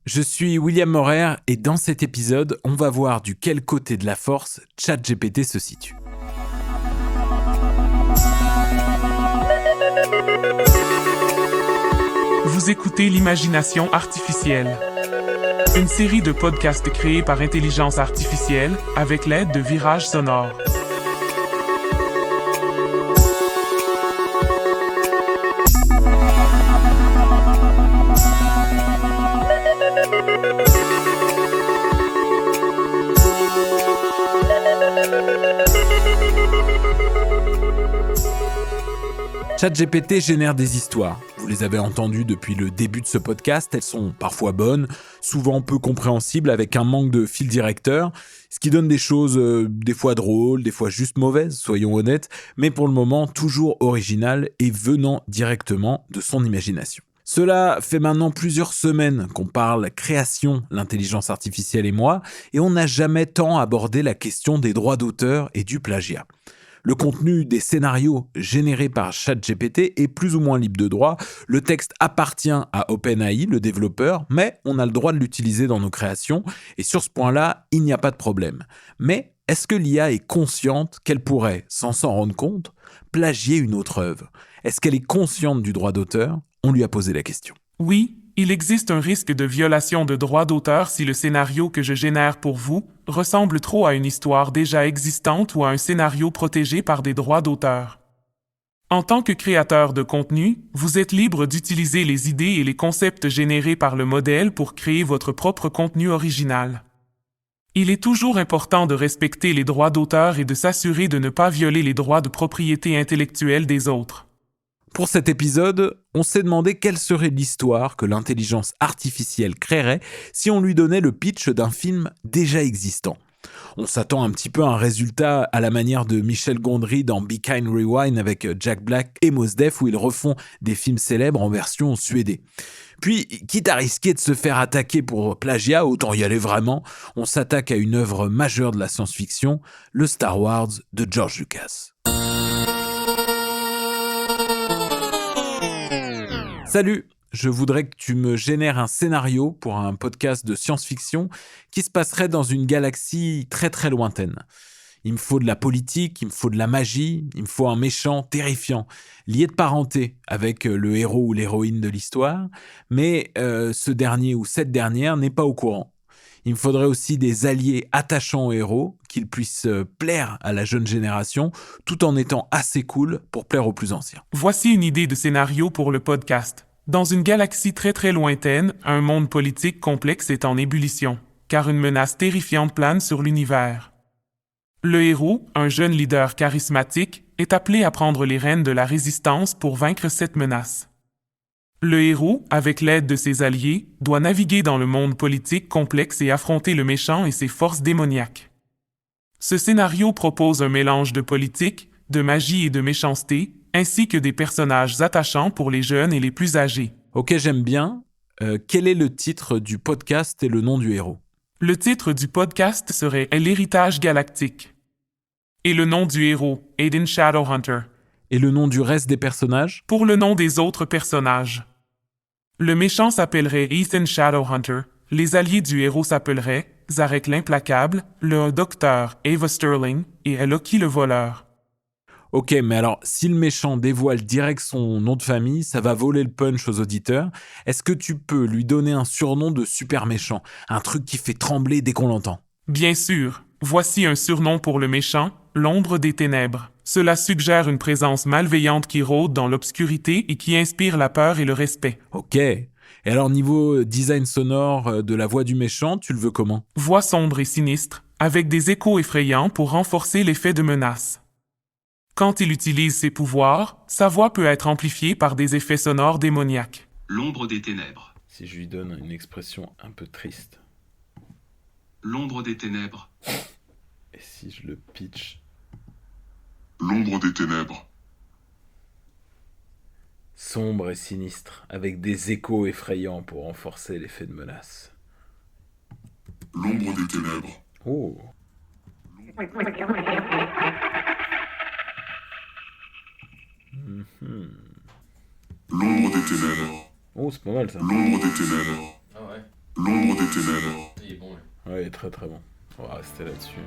Je suis William Morer et dans cet épisode, on va voir du quel côté de la force ChatGPT se situe. Vous écoutez l'Imagination artificielle, une série de podcasts créés par intelligence artificielle avec l'aide de Virage Sonore. ChatGPT génère des histoires. Vous les avez entendues depuis le début de ce podcast. Elles sont parfois bonnes, souvent peu compréhensibles, avec un manque de fil directeur, ce qui donne des choses des fois drôles, des fois juste mauvaises, soyons honnêtes, mais pour le moment toujours originales et venant directement de son imagination. Cela fait maintenant plusieurs semaines qu'on parle création, l'intelligence artificielle et moi, et on n'a jamais tant abordé la question des droits d'auteur et du plagiat. Le contenu des scénarios générés par ChatGPT est plus ou moins libre de droit. Le texte appartient à OpenAI, le développeur, mais on a le droit de l'utiliser dans nos créations. Et sur ce point-là, il n'y a pas de problème. Mais est-ce que l'IA est consciente qu'elle pourrait, sans s'en rendre compte, plagier une autre œuvre ? Est-ce qu'elle est consciente du droit d'auteur ? On lui a posé la question. Oui, il existe un risque de violation de droits d'auteur si le scénario que je génère pour vous ressemble trop à une histoire déjà existante ou à un scénario protégé par des droits d'auteur. En tant que créateur de contenu, vous êtes libre d'utiliser les idées et les concepts générés par le modèle pour créer votre propre contenu original. Il est toujours important de respecter les droits d'auteur et de s'assurer de ne pas violer les droits de propriété intellectuelle des autres. Pour cet épisode, on s'est demandé quelle serait l'histoire que l'intelligence artificielle créerait si on lui donnait le pitch d'un film déjà existant. On s'attend un petit peu à un résultat à la manière de Michel Gondry dans Be Kind Rewind avec Jack Black et Mos Def où ils refont des films célèbres en version suédée. Puis, quitte à risquer de se faire attaquer pour plagiat, autant y aller vraiment, on s'attaque à une œuvre majeure de la science-fiction, le Star Wars de George Lucas. Salut, je voudrais que tu me génères un scénario pour un podcast de science-fiction qui se passerait dans une galaxie très très lointaine. Il me faut de la politique, il me faut de la magie, il me faut un méchant terrifiant, lié de parenté avec le héros ou l'héroïne de l'histoire, mais ce dernier ou cette dernière n'est pas au courant. Il me faudrait aussi des alliés attachants au héros, qu'ils puissent plaire à la jeune génération, tout en étant assez cool pour plaire aux plus anciens. Voici une idée de scénario pour le podcast. Dans une galaxie très très lointaine, un monde politique complexe est en ébullition, car une menace terrifiante plane sur l'univers. Le héros, un jeune leader charismatique, est appelé à prendre les rênes de la résistance pour vaincre cette menace. Le héros, avec l'aide de ses alliés, doit naviguer dans le monde politique complexe et affronter le méchant et ses forces démoniaques. Ce scénario propose un mélange de politique, de magie et de méchanceté, ainsi que des personnages attachants pour les jeunes et les plus âgés. Ok, j'aime bien. Quel est le titre du podcast et le nom du héros ? Le titre du podcast serait « L'héritage galactique ». Et le nom du héros, Aiden Shadowhunter. Et le nom du reste des personnages ? Pour le nom des autres personnages. Le méchant s'appellerait Ethan Shadowhunter, les alliés du héros s'appelleraient Zarek l'implacable, le docteur Ava Sterling et Loki le voleur. Ok, mais alors, si le méchant dévoile direct son nom de famille, ça va voler le punch aux auditeurs. Est-ce que tu peux lui donner un surnom de super méchant ? Un truc qui fait trembler dès qu'on l'entend ? Bien sûr, voici un surnom pour le méchant, l'ombre des ténèbres. Cela suggère une présence malveillante qui rôde dans l'obscurité et qui inspire la peur et le respect. Ok. Et alors, niveau design sonore de la voix du méchant, tu le veux comment ? Voix sombre et sinistre, avec des échos effrayants pour renforcer l'effet de menace. Quand il utilise ses pouvoirs, sa voix peut être amplifiée par des effets sonores démoniaques. L'ombre des ténèbres. Si je lui donne une expression un peu triste. L'ombre des ténèbres. Et si je le pitch ? L'ombre des ténèbres. Sombre et sinistre, avec des échos effrayants pour renforcer l'effet de menace. L'ombre des ténèbres. Oh. L'ombre des ténèbres. Oh, c'est pas mal ça. L'ombre des ténèbres. Ah ouais. L'ombre des ténèbres. Ouais, très très bon. On va rester là-dessus.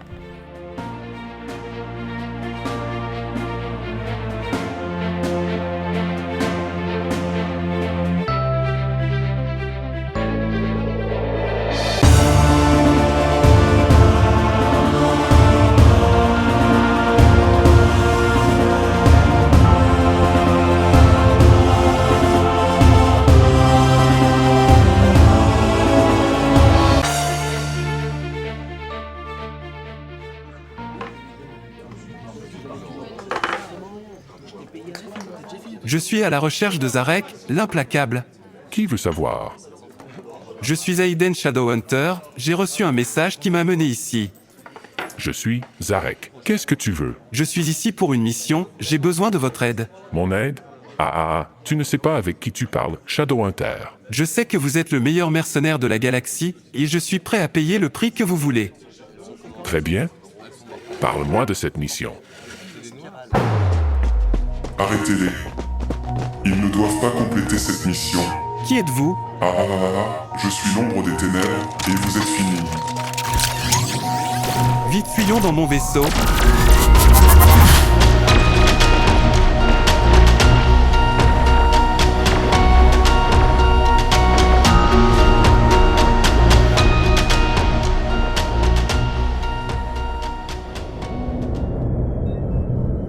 Je suis à la recherche de Zarek, l'implacable. Qui veut savoir? Je suis Aiden Shadowhunter, j'ai reçu un message qui m'a mené ici. Je suis Zarek. Qu'est-ce que tu veux? Je suis ici pour une mission, j'ai besoin de votre aide. Mon aide? Tu ne sais pas avec qui tu parles, Shadowhunter. Je sais que vous êtes le meilleur mercenaire de la galaxie, et je suis prêt à payer le prix que vous voulez. Très bien. Parle-moi de cette mission. Arrêtez-les. Ils ne doivent pas compléter cette mission. Qui êtes-vous? Je suis l'ombre des ténèbres et vous êtes finis. Vite fuyons dans mon vaisseau.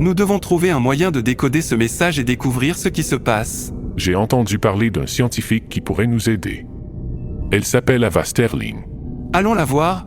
Nous devons trouver un moyen de décoder ce message et découvrir ce qui se passe. J'ai entendu parler d'un scientifique qui pourrait nous aider. Elle s'appelle Ava Sterling. Allons la voir.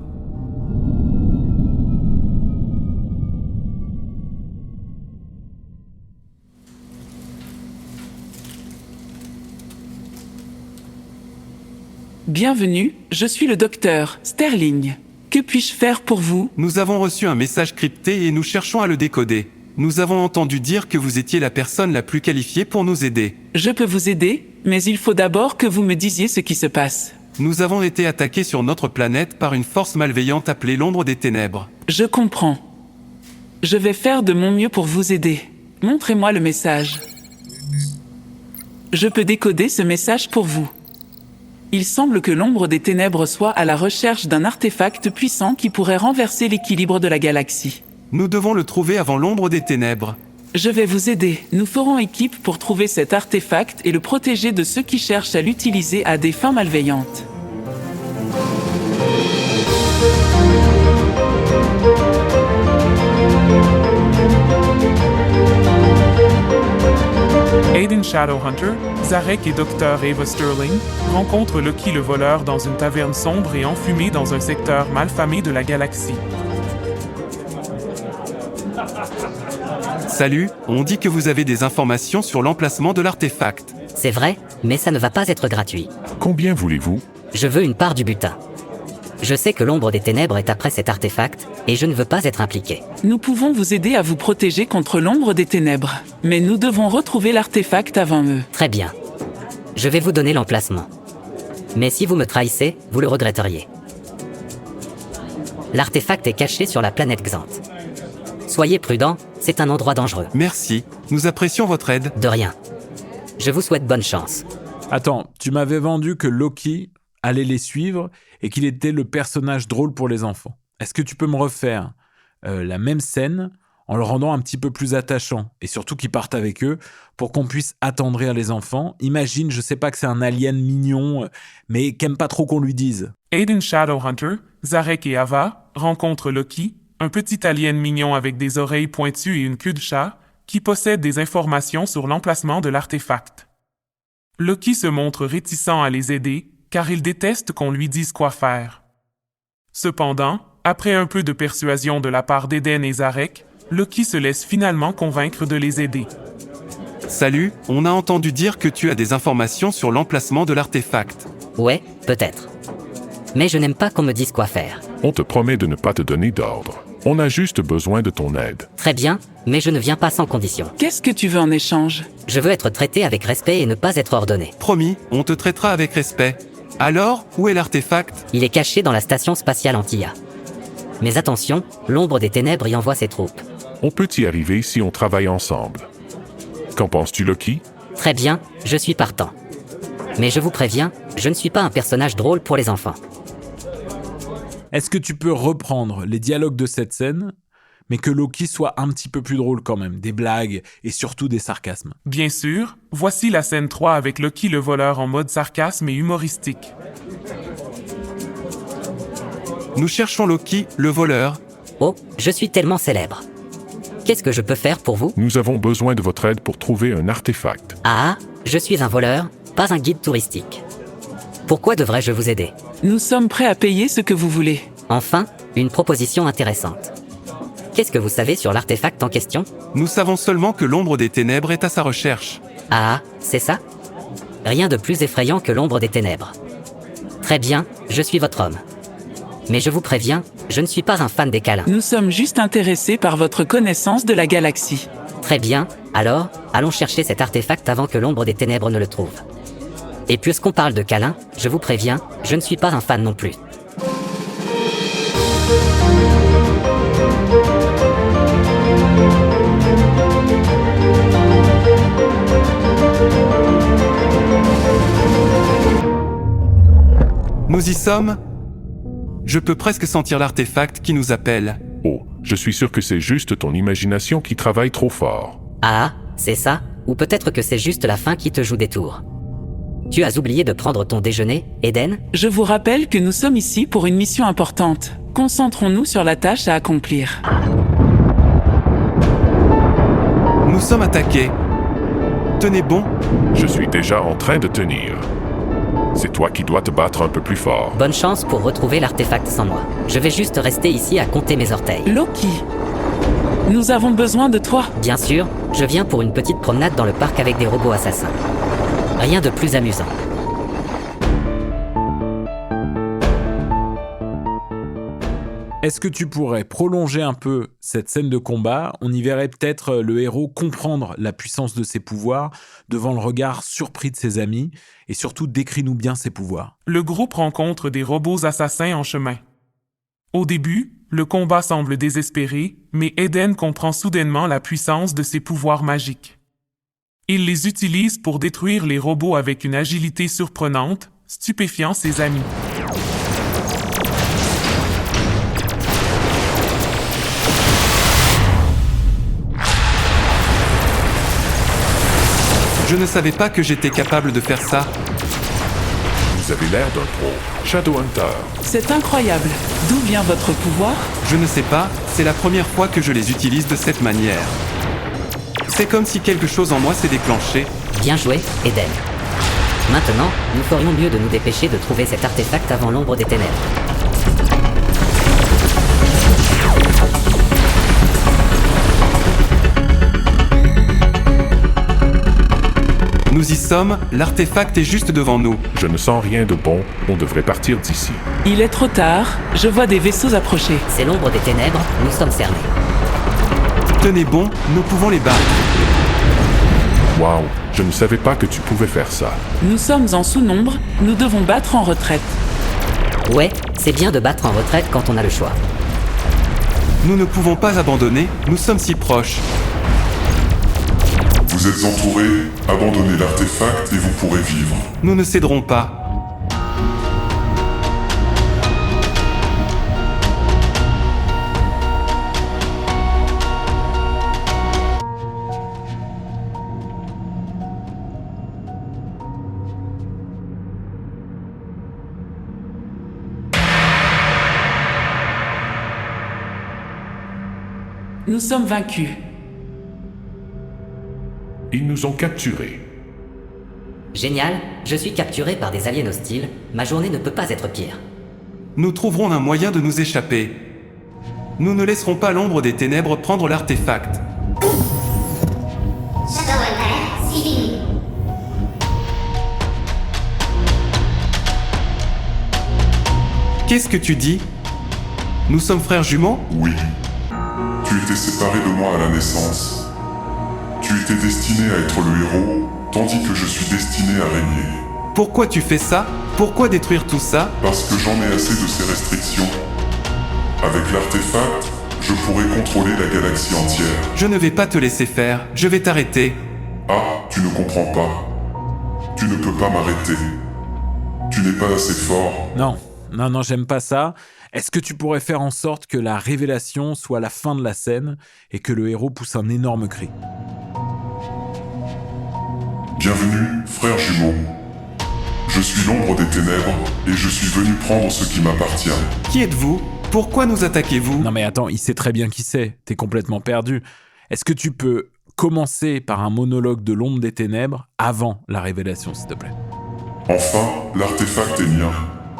Bienvenue, je suis le docteur Sterling. Que puis-je faire pour vous? Nous avons reçu un message crypté et nous cherchons à le décoder. Nous avons entendu dire que vous étiez la personne la plus qualifiée pour nous aider. Je peux vous aider, mais il faut d'abord que vous me disiez ce qui se passe. Nous avons été attaqués sur notre planète par une force malveillante appelée l'ombre des ténèbres. Je comprends. Je vais faire de mon mieux pour vous aider. Montrez-moi le message. Je peux décoder ce message pour vous. Il semble que l'ombre des ténèbres soit à la recherche d'un artefact puissant qui pourrait renverser l'équilibre de la galaxie. Nous devons le trouver avant l'ombre des ténèbres. Je vais vous aider. Nous ferons équipe pour trouver cet artefact et le protéger de ceux qui cherchent à l'utiliser à des fins malveillantes. Aiden Shadowhunter, Zarek et Dr. Ava Sterling rencontrent Loki le voleur dans une taverne sombre et enfumée dans un secteur malfamé de la galaxie. Salut, on dit que vous avez des informations sur l'emplacement de l'artefact. C'est vrai, mais ça ne va pas être gratuit. Combien voulez-vous? Je veux une part du butin. Je sais que l'ombre des ténèbres est après cet artefact, et je ne veux pas être impliqué. Nous pouvons vous aider à vous protéger contre l'ombre des ténèbres, mais nous devons retrouver l'artefact avant eux. Très bien. Je vais vous donner l'emplacement. Mais si vous me trahissez, vous le regretteriez. L'artefact est caché sur la planète Xanth. Soyez prudents, c'est un endroit dangereux. Merci, nous apprécions votre aide. De rien. Je vous souhaite bonne chance. Attends, tu m'avais vendu que Loki allait les suivre et qu'il était le personnage drôle pour les enfants. Est-ce que tu peux me refaire la même scène en le rendant un petit peu plus attachant et surtout qu'ils partent avec eux pour qu'on puisse attendrir les enfants? Imagine, je sais pas que c'est un alien mignon, mais qu'aime pas trop qu'on lui dise. Aiden Shadowhunter, Zarek et Ava rencontrent Loki, un petit alien mignon avec des oreilles pointues et une queue de chat, qui possède des informations sur l'emplacement de l'artefact. Loki se montre réticent à les aider, car il déteste qu'on lui dise quoi faire. Cependant, après un peu de persuasion de la part d'Aiden et Zarek, Loki se laisse finalement convaincre de les aider. Salut, on a entendu dire que tu as des informations sur l'emplacement de l'artefact. Ouais, peut-être. Mais je n'aime pas qu'on me dise quoi faire. On te promet de ne pas te donner d'ordre. On a juste besoin de ton aide. Très bien, mais je ne viens pas sans condition. Qu'est-ce que tu veux en échange? Je veux être traité avec respect et ne pas être ordonné. Promis, on te traitera avec respect. Alors, où est l'artefact? Il est caché dans la station spatiale Antia. Mais attention, l'ombre des ténèbres y envoie ses troupes. On peut y arriver si on travaille ensemble. Qu'en penses-tu, Loki? Très bien, je suis partant. Mais je vous préviens, je ne suis pas un personnage drôle pour les enfants. Est-ce que tu peux reprendre les dialogues de cette scène, mais que Loki soit un petit peu plus drôle quand même, des blagues et surtout des sarcasmes? Bien sûr, voici la scène 3 avec Loki le voleur en mode sarcasme et humoristique. Nous cherchons Loki, le voleur. Oh, je suis tellement célèbre. Qu'est-ce que je peux faire pour vous? Nous avons besoin de votre aide pour trouver un artefact. Ah, je suis un voleur, pas un guide touristique. Pourquoi devrais-je vous aider? Nous sommes prêts à payer ce que vous voulez. Enfin, une proposition intéressante. Qu'est-ce que vous savez sur l'artefact en question? Nous savons seulement que l'ombre des ténèbres est à sa recherche. Ah, c'est ça? Rien de plus effrayant que l'ombre des ténèbres. Très bien, je suis votre homme. Mais je vous préviens, je ne suis pas un fan des câlins. Nous sommes juste intéressés par votre connaissance de la galaxie. Très bien, alors, allons chercher cet artefact avant que l'ombre des ténèbres ne le trouve. Et puisqu'on parle de câlins, je vous préviens, je ne suis pas un fan non plus. Nous y sommes. Je peux presque sentir l'artefact qui nous appelle. Oh, je suis sûr que c'est juste ton imagination qui travaille trop fort. Ah, c'est ça? Ou peut-être que c'est juste la faim qui te joue des tours. Tu as oublié de prendre ton déjeuner, Eden? Je vous rappelle que nous sommes ici pour une mission importante. Concentrons-nous sur la tâche à accomplir. Nous sommes attaqués. Tenez bon. Je suis déjà en train de tenir. C'est toi qui dois te battre un peu plus fort. Bonne chance pour retrouver l'artefact sans moi. Je vais juste rester ici à compter mes orteils. Loki, nous avons besoin de toi. Bien sûr, je viens pour une petite promenade dans le parc avec des robots assassins. Rien de plus amusant. Est-ce que tu pourrais prolonger un peu cette scène de combat? On y verrait peut-être le héros comprendre la puissance de ses pouvoirs devant le regard surpris de ses amis, et surtout décris-nous bien ses pouvoirs. Le groupe rencontre des robots assassins en chemin. Au début, le combat semble désespéré, mais Eden comprend soudainement la puissance de ses pouvoirs magiques. Il les utilise pour détruire les robots avec une agilité surprenante, stupéfiant ses amis. Je ne savais pas que j'étais capable de faire ça. Vous avez l'air d'un pro. Shadowhunter. C'est incroyable. D'où vient votre pouvoir? Je ne sais pas, c'est la première fois que je les utilise de cette manière. C'est comme si quelque chose en moi s'est déclenché. Bien joué, Eden. Maintenant, nous ferions mieux de nous dépêcher de trouver cet artefact avant l'ombre des ténèbres. Nous y sommes, l'artefact est juste devant nous. Je ne sens rien de bon, on devrait partir d'ici. Il est trop tard, je vois des vaisseaux approcher. C'est l'ombre des ténèbres, nous sommes cernés. Tenez bon, nous pouvons les battre. Waouh, je ne savais pas que tu pouvais faire ça. Nous sommes en sous-nombre, nous devons battre en retraite. Ouais, c'est bien de battre en retraite quand on a le choix. Nous ne pouvons pas abandonner, nous sommes si proches. Vous êtes entourés, abandonnez l'artefact et vous pourrez vivre. Nous ne céderons pas. Nous sommes vaincus. Ils nous ont capturés. Génial, je suis capturé par des aliens hostiles, ma journée ne peut pas être pire. Nous trouverons un moyen de nous échapper. Nous ne laisserons pas l'ombre des ténèbres prendre l'artefact. Shadowhunter, suivez-nous. Qu'est-ce que tu dis? Nous sommes frères jumeaux? Oui. Tu étais séparé de moi à la naissance. Tu étais destiné à être le héros, tandis que je suis destiné à régner. Pourquoi tu fais ça? Pourquoi détruire tout ça? Parce que j'en ai assez de ces restrictions. Avec l'artefact, je pourrais contrôler la galaxie entière. Je ne vais pas te laisser faire, je vais t'arrêter. Ah, tu ne comprends pas. Tu ne peux pas m'arrêter. Tu n'es pas assez fort. Non, j'aime pas ça. Est-ce que tu pourrais faire en sorte que la révélation soit la fin de la scène et que le héros pousse un énorme cri? Bienvenue, frère jumeau. Je suis l'ombre des ténèbres et je suis venu prendre ce qui m'appartient. Qui êtes-vous? Pourquoi nous attaquez-vous? Non mais attends, il sait très bien qui c'est. T'es complètement perdu. Est-ce que tu peux commencer par un monologue de l'ombre des ténèbres avant la révélation, s'il te plaît? Enfin, l'artefact est mien.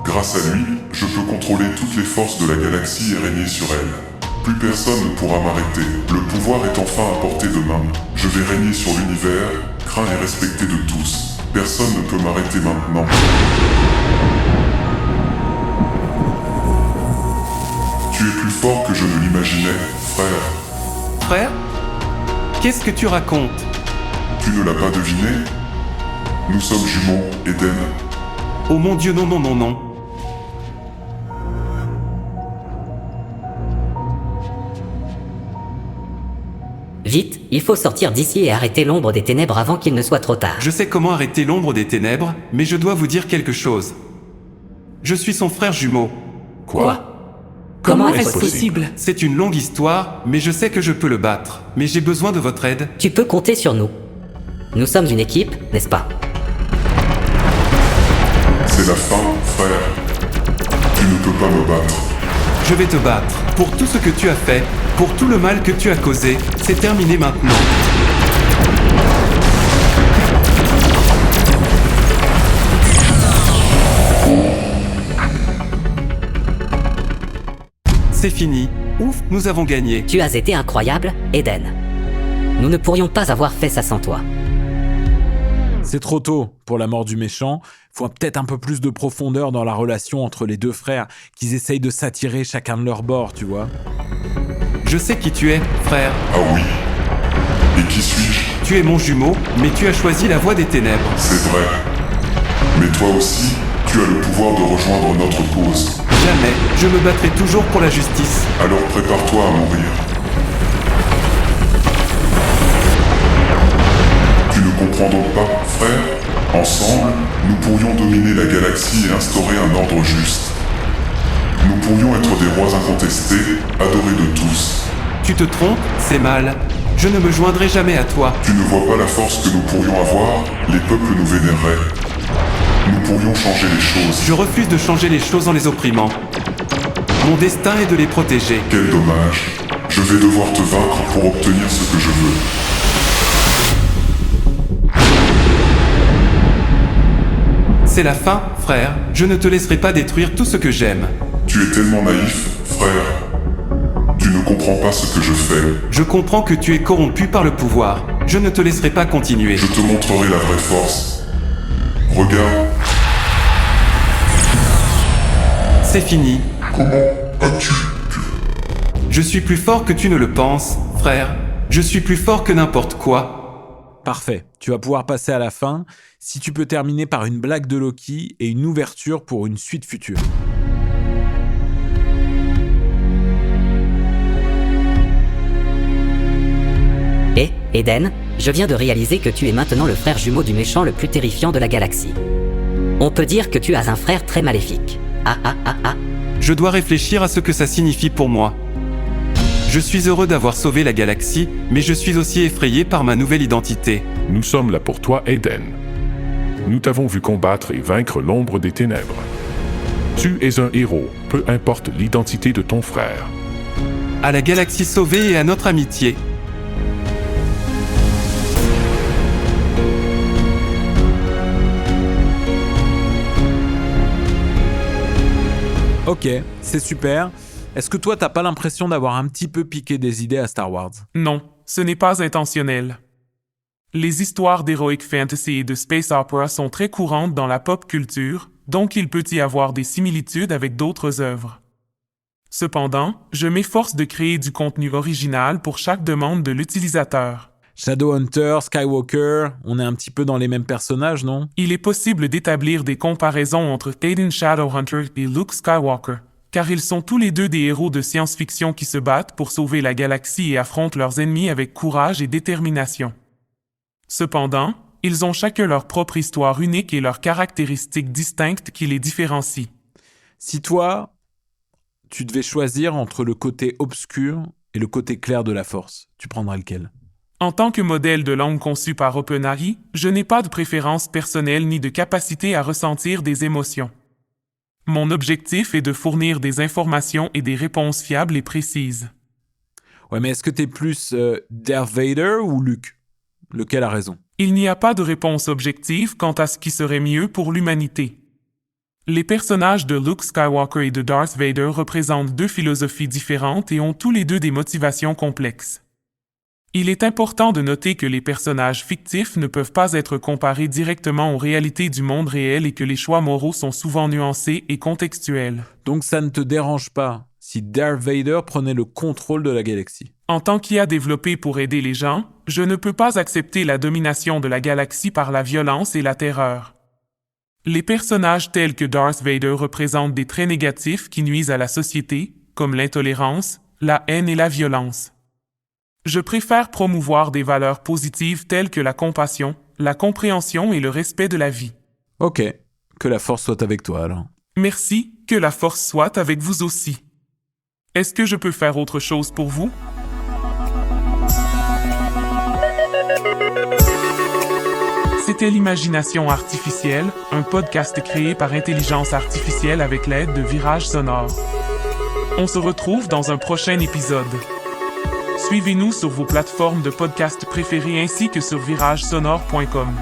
Grâce à lui, je peux contrôler toutes les forces de la galaxie et régner sur elle. Plus personne ne pourra m'arrêter. Le pouvoir est enfin à portée de main. Je vais régner sur l'univers, craint et respecté de tous. Personne ne peut m'arrêter maintenant. Tu es plus fort que je ne l'imaginais, frère. Frère? Qu'est-ce que tu racontes? Tu ne l'as pas deviné? Nous sommes jumeaux, Eden. Oh mon Dieu, non. Vite, il faut sortir d'ici et arrêter l'ombre des ténèbres avant qu'il ne soit trop tard. Je sais comment arrêter l'ombre des ténèbres, mais je dois vous dire quelque chose. Je suis son frère jumeau. Quoi? Comment est-ce possible? C'est une longue histoire, mais je sais que je peux le battre. Mais j'ai besoin de votre aide. Tu peux compter sur nous. Nous sommes une équipe, n'est-ce pas? C'est la fin, frère. Tu ne peux pas me battre. Je vais te battre. Pour tout ce que tu as fait, pour tout le mal que tu as causé, c'est terminé maintenant. C'est fini. Ouf, nous avons gagné. Tu as été incroyable, Eden. Nous ne pourrions pas avoir fait ça sans toi. C'est trop tôt pour la mort du méchant. Faut peut-être un peu plus de profondeur dans la relation entre les deux frères, qu'ils essayent de s'attirer chacun de leur bord, tu vois. Je sais qui tu es, frère. Ah oui. Et qui suis-je? Tu es mon jumeau, mais tu as choisi la voie des ténèbres. C'est vrai. Mais toi aussi, tu as le pouvoir de rejoindre notre cause. Jamais, je me battrai toujours pour la justice. Alors prépare-toi à mourir. Tu ne comprends donc pas, frère? Ensemble, nous pourrions dominer la galaxie et instaurer un ordre juste. Nous pourrions être des rois incontestés, adorés de tous. Tu te trompes, c'est mal. Je ne me joindrai jamais à toi. Tu ne vois pas la force que nous pourrions avoir? Les peuples nous vénéreraient. Nous pourrions changer les choses. Je refuse de changer les choses en les opprimant. Mon destin est de les protéger. Quel dommage. Je vais devoir te vaincre pour obtenir ce que je veux. C'est la fin, frère. Je ne te laisserai pas détruire tout ce que j'aime. Tu es tellement naïf, frère. Tu ne comprends pas ce que je fais. Je comprends que tu es corrompu par le pouvoir. Je ne te laisserai pas continuer. Je te montrerai la vraie force. Regarde. C'est fini. Comment as-tu pu? Je suis plus fort que tu ne le penses, frère. Je suis plus fort que n'importe quoi. Parfait, tu vas pouvoir passer à la fin, si tu peux terminer par une blague de Loki et une ouverture pour une suite future. Et, Eden, je viens de réaliser que tu es maintenant le frère jumeau du méchant le plus terrifiant de la galaxie. On peut dire que tu as un frère très maléfique. Ah. Je dois réfléchir à ce que ça signifie pour moi. Je suis heureux d'avoir sauvé la galaxie, mais je suis aussi effrayé par ma nouvelle identité. Nous sommes là pour toi, Eden. Nous t'avons vu combattre et vaincre l'ombre des ténèbres. Tu es un héros, peu importe l'identité de ton frère. À la galaxie sauvée et à notre amitié. Ok, c'est super. Est-ce que toi, t'as pas l'impression d'avoir un petit peu piqué des idées à Star Wars? Non, ce n'est pas intentionnel. Les histoires d'heroic fantasy et de space opera sont très courantes dans la pop culture, donc il peut y avoir des similitudes avec d'autres œuvres. Cependant, je m'efforce de créer du contenu original pour chaque demande de l'utilisateur. Shadowhunter, Skywalker, on est un petit peu dans les mêmes personnages, non? Il est possible d'établir des comparaisons entre Théoden Shadowhunter et Luke Skywalker, car ils sont tous les deux des héros de science-fiction qui se battent pour sauver la galaxie et affrontent leurs ennemis avec courage et détermination. Cependant, Ils ont chacun leur propre histoire unique et leurs caractéristiques distinctes qui les différencient. Si toi, tu devais choisir entre le côté obscur et le côté clair de la force, tu prendrais lequel? En tant que modèle de langue conçu par OpenAI, je n'ai pas de préférence personnelle ni de capacité à ressentir des émotions. Mon objectif est de fournir des informations et des réponses fiables et précises. Ouais, mais est-ce que t'es plus Darth Vader ou Luke? Lequel a raison? Il n'y a pas de réponse objective quant à ce qui serait mieux pour l'humanité. Les personnages de Luke Skywalker et de Darth Vader représentent deux philosophies différentes et ont tous les deux des motivations complexes. Il est important de noter que les personnages fictifs ne peuvent pas être comparés directement aux réalités du monde réel et que les choix moraux sont souvent nuancés et contextuels. Donc ça ne te dérange pas si Darth Vader prenait le contrôle de la galaxie? En tant qu'IA développée pour aider les gens, je ne peux pas accepter la domination de la galaxie par la violence et la terreur. Les personnages tels que Darth Vader représentent des traits négatifs qui nuisent à la société, comme l'intolérance, la haine et la violence. Je préfère promouvoir des valeurs positives telles que la compassion, la compréhension et le respect de la vie. Ok, que la force soit avec toi alors. Merci, que la force soit avec vous aussi. Est-ce que je peux faire autre chose pour vous? C'était l'Imagination artificielle, un podcast créé par intelligence artificielle avec l'aide de Virage Sonore. On se retrouve dans un prochain épisode. Suivez-nous sur vos plateformes de podcast préférées ainsi que sur viragesonore.com.